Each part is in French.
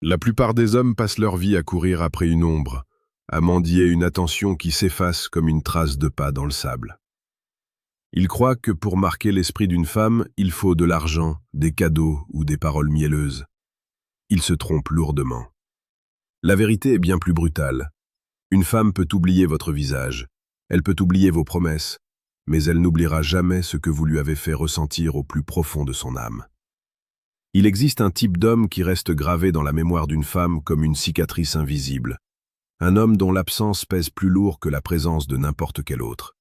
La plupart des hommes passent leur vie à courir après une ombre, à mendier une attention qui s'efface comme une trace de pas dans le sable. Ils croient que pour marquer l'esprit d'une femme, il faut de l'argent, des cadeaux ou des paroles mielleuses. Ils se trompent lourdement. La vérité est bien plus brutale. Une femme peut oublier votre visage, elle peut oublier vos promesses, mais elle n'oubliera jamais ce que vous lui avez fait ressentir au plus profond de son âme. Il existe un type d'homme qui reste gravé dans la mémoire d'une femme comme une cicatrice invisible. Un homme dont l'absence pèse plus lourd que la présence de n'importe quel autre.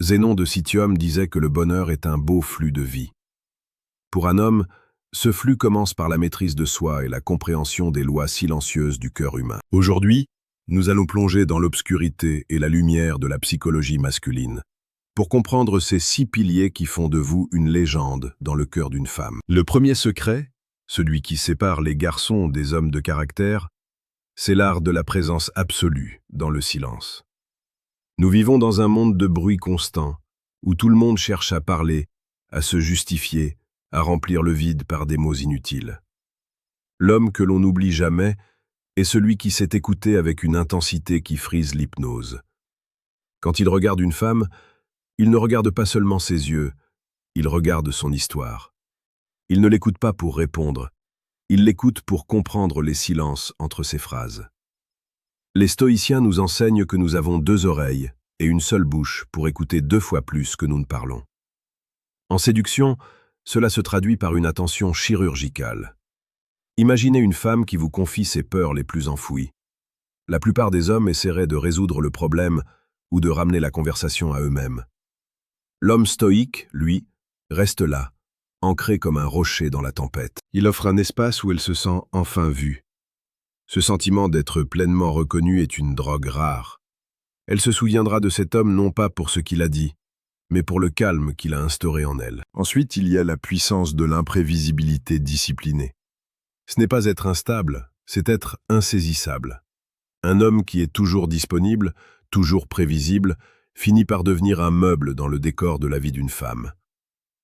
Zénon de Citium disait que le bonheur est un beau flux de vie. Pour un homme, ce flux commence par la maîtrise de soi et la compréhension des lois silencieuses du cœur humain. Aujourd'hui, nous allons plonger dans l'obscurité et la lumière de la psychologie masculine, pour comprendre ces 6 piliers qui font de vous une légende dans le cœur d'une femme. Le premier secret, celui qui sépare les garçons des hommes de caractère, c'est l'art de la présence absolue dans le silence. Nous vivons dans un monde de bruit constant, où tout le monde cherche à parler, à se justifier, à remplir le vide par des mots inutiles. L'homme que l'on n'oublie jamais est celui qui sait écouter avec une intensité qui frise l'hypnose. Quand il regarde une femme, il ne regarde pas seulement ses yeux, il regarde son histoire. Il ne l'écoute pas pour répondre, il l'écoute pour comprendre les silences entre ses phrases. Les stoïciens nous enseignent que nous avons 2 oreilles et une seule bouche pour écouter 2 fois plus que nous ne parlons. En séduction, cela se traduit par une attention chirurgicale. Imaginez une femme qui vous confie ses peurs les plus enfouies. La plupart des hommes essaieraient de résoudre le problème ou de ramener la conversation à eux-mêmes. L'homme stoïque, lui, reste là, ancré comme un rocher dans la tempête. Il offre un espace où elle se sent enfin vue. Ce sentiment d'être pleinement reconnu est une drogue rare. Elle se souviendra de cet homme non pas pour ce qu'il a dit, mais pour le calme qu'il a instauré en elle. Ensuite, il y a la puissance de l'imprévisibilité disciplinée. Ce n'est pas être instable, c'est être insaisissable. Un homme qui est toujours disponible, toujours prévisible, finit par devenir un meuble dans le décor de la vie d'une femme.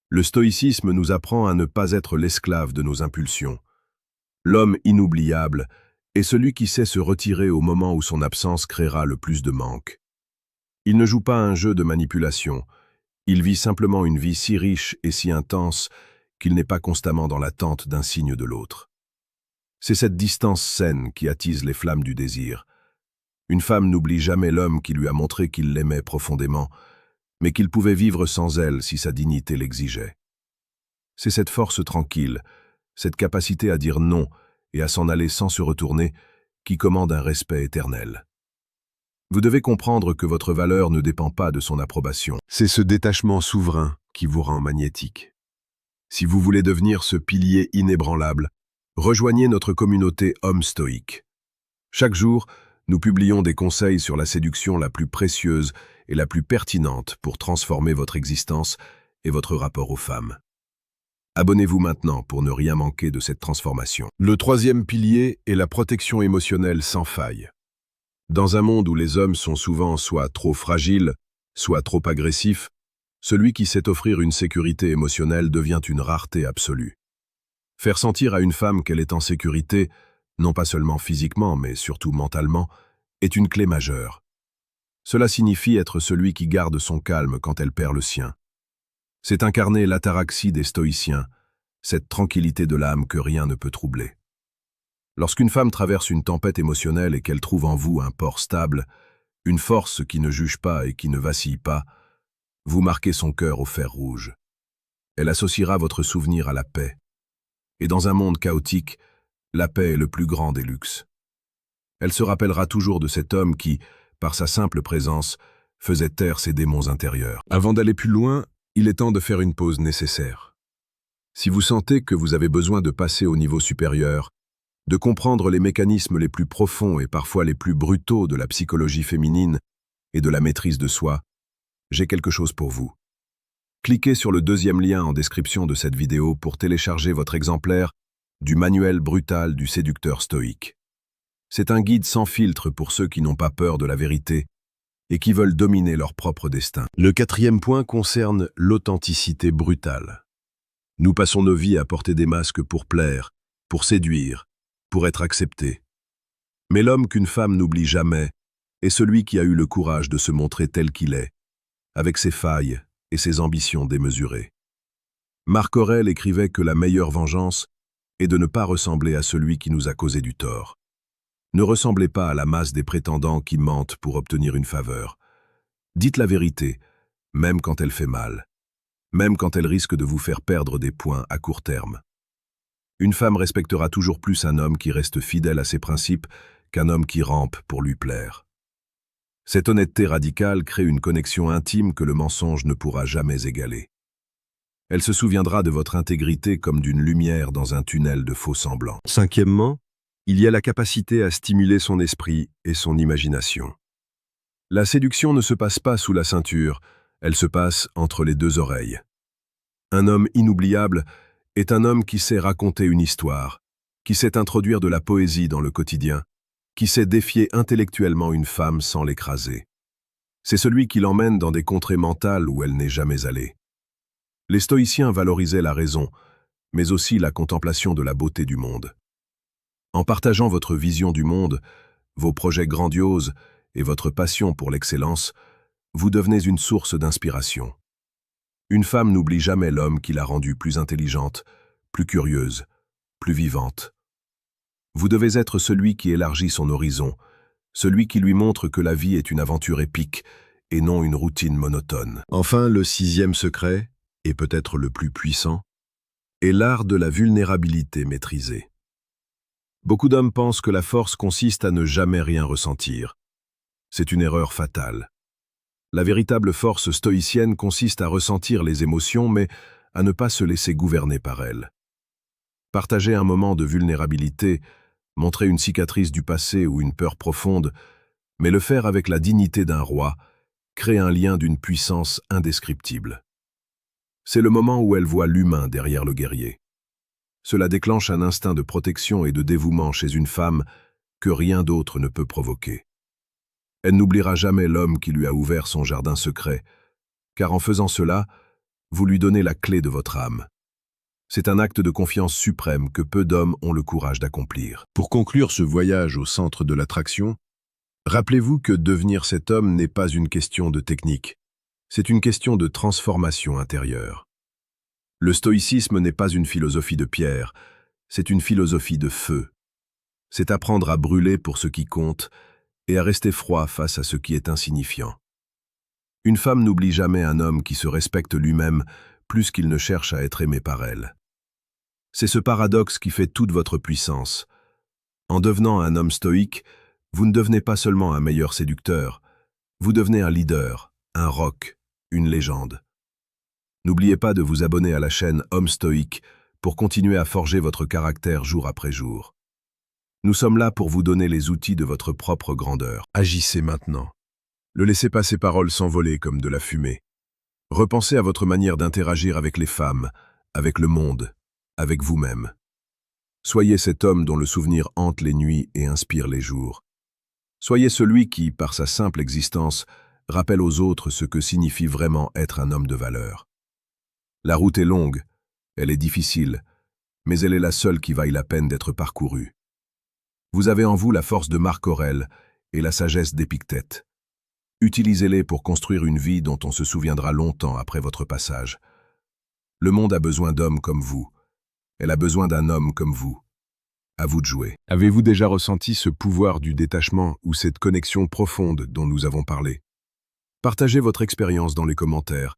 Le stoïcisme nous apprend à ne pas être l'esclave de nos impulsions. L'homme inoubliable est celui qui sait se retirer au moment où son absence créera le plus de manque. Il ne joue pas un jeu de manipulation, il vit simplement une vie si riche et si intense qu'il n'est pas constamment dans l'attente d'un signe de l'autre. C'est cette distance saine qui attise les flammes du désir. Une femme n'oublie jamais l'homme qui lui a montré qu'il l'aimait profondément, mais qu'il pouvait vivre sans elle si sa dignité l'exigeait. C'est cette force tranquille, cette capacité à dire non et à s'en aller sans se retourner, qui commande un respect éternel. Vous devez comprendre que votre valeur ne dépend pas de son approbation. C'est ce détachement souverain qui vous rend magnétique. Si vous voulez devenir ce pilier inébranlable, rejoignez notre communauté Hommes Stoïques. Chaque jour, nous publions des conseils sur la séduction la plus précieuse et la plus pertinente pour transformer votre existence et votre rapport aux femmes. Abonnez-vous maintenant pour ne rien manquer de cette transformation. Le troisième pilier est la protection émotionnelle sans faille. Dans un monde où les hommes sont souvent soit trop fragiles, soit trop agressifs, celui qui sait offrir une sécurité émotionnelle devient une rareté absolue. Faire sentir à une femme qu'elle est en sécurité, non pas seulement physiquement, mais surtout mentalement, est une clé majeure. Cela signifie être celui qui garde son calme quand elle perd le sien. C'est incarner l'ataraxie des stoïciens, cette tranquillité de l'âme que rien ne peut troubler. Lorsqu'une femme traverse une tempête émotionnelle et qu'elle trouve en vous un port stable, une force qui ne juge pas et qui ne vacille pas, vous marquez son cœur au fer rouge. Elle associera votre souvenir à la paix. Et dans un monde chaotique, la paix est le plus grand des luxes. Elle se rappellera toujours de cet homme qui, par sa simple présence, faisait taire ses démons intérieurs. Avant d'aller plus loin, il est temps de faire une pause nécessaire. Si vous sentez que vous avez besoin de passer au niveau supérieur, de comprendre les mécanismes les plus profonds et parfois les plus brutaux de la psychologie féminine et de la maîtrise de soi, j'ai quelque chose pour vous. Cliquez sur le deuxième lien en description de cette vidéo pour télécharger votre exemplaire du manuel brutal du séducteur stoïque. C'est un guide sans filtre pour ceux qui n'ont pas peur de la vérité et qui veulent dominer leur propre destin. Le quatrième point concerne l'authenticité brutale. Nous passons nos vies à porter des masques pour plaire, pour séduire, pour être accepté. Mais l'homme qu'une femme n'oublie jamais est celui qui a eu le courage de se montrer tel qu'il est, avec ses failles et ses ambitions démesurées. Marc Aurèle écrivait que la meilleure vengeance est de ne pas ressembler à celui qui nous a causé du tort. Ne ressemblez pas à la masse des prétendants qui mentent pour obtenir une faveur. Dites la vérité, même quand elle fait mal, même quand elle risque de vous faire perdre des points à court terme. Une femme respectera toujours plus un homme qui reste fidèle à ses principes qu'un homme qui rampe pour lui plaire. Cette honnêteté radicale crée une connexion intime que le mensonge ne pourra jamais égaler. Elle se souviendra de votre intégrité comme d'une lumière dans un tunnel de faux-semblants. Cinquièmement, il y a la capacité à stimuler son esprit et son imagination. La séduction ne se passe pas sous la ceinture, elle se passe entre les deux oreilles. Un homme inoubliable est un homme qui sait raconter une histoire, qui sait introduire de la poésie dans le quotidien, qui sait défier intellectuellement une femme sans l'écraser. C'est celui qui l'emmène dans des contrées mentales où elle n'est jamais allée. Les stoïciens valorisaient la raison, mais aussi la contemplation de la beauté du monde. En partageant votre vision du monde, vos projets grandioses et votre passion pour l'excellence, vous devenez une source d'inspiration. Une femme n'oublie jamais l'homme qui l'a rendue plus intelligente, plus curieuse, plus vivante. Vous devez être celui qui élargit son horizon, celui qui lui montre que la vie est une aventure épique et non une routine monotone. Enfin, le sixième secret, et peut-être le plus puissant, est l'art de la vulnérabilité maîtrisée. Beaucoup d'hommes pensent que la force consiste à ne jamais rien ressentir. C'est une erreur fatale. La véritable force stoïcienne consiste à ressentir les émotions, mais à ne pas se laisser gouverner par elles. Partager un moment de vulnérabilité, montrer une cicatrice du passé ou une peur profonde, mais le faire avec la dignité d'un roi, crée un lien d'une puissance indescriptible. C'est le moment où elle voit l'humain derrière le guerrier. Cela déclenche un instinct de protection et de dévouement chez une femme que rien d'autre ne peut provoquer. Elle n'oubliera jamais l'homme qui lui a ouvert son jardin secret, car en faisant cela, vous lui donnez la clé de votre âme. C'est un acte de confiance suprême que peu d'hommes ont le courage d'accomplir. Pour conclure ce voyage au centre de l'attraction, rappelez-vous que devenir cet homme n'est pas une question de technique, c'est une question de transformation intérieure. Le stoïcisme n'est pas une philosophie de pierre, c'est une philosophie de feu. C'est apprendre à brûler pour ce qui compte et à rester froid face à ce qui est insignifiant. Une femme n'oublie jamais un homme qui se respecte lui-même plus qu'il ne cherche à être aimé par elle. C'est ce paradoxe qui fait toute votre puissance. En devenant un homme stoïque, vous ne devenez pas seulement un meilleur séducteur, vous devenez un leader, un roc, une légende. N'oubliez pas de vous abonner à la chaîne Homme Stoïque pour continuer à forger votre caractère jour après jour. Nous sommes là pour vous donner les outils de votre propre grandeur. Agissez maintenant. Ne laissez pas ces paroles s'envoler comme de la fumée. Repensez à votre manière d'interagir avec les femmes, avec le monde, avec vous-même. Soyez cet homme dont le souvenir hante les nuits et inspire les jours. Soyez celui qui, par sa simple existence, rappelle aux autres ce que signifie vraiment être un homme de valeur. La route est longue, elle est difficile, mais elle est la seule qui vaille la peine d'être parcourue. Vous avez en vous la force de Marc Aurèle et la sagesse d'Épictète. Utilisez-les pour construire une vie dont on se souviendra longtemps après votre passage. Le monde a besoin d'hommes comme vous. Elle a besoin d'un homme comme vous. À vous de jouer. Avez-vous déjà ressenti ce pouvoir du détachement ou cette connexion profonde dont nous avons parlé? Partagez votre expérience dans les commentaires.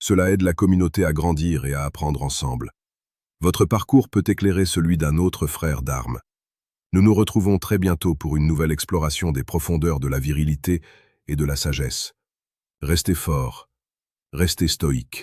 Cela aide la communauté à grandir et à apprendre ensemble. Votre parcours peut éclairer celui d'un autre frère d'armes. Nous nous retrouvons très bientôt pour une nouvelle exploration des profondeurs de la virilité et de la sagesse. Restez forts, restez stoïques.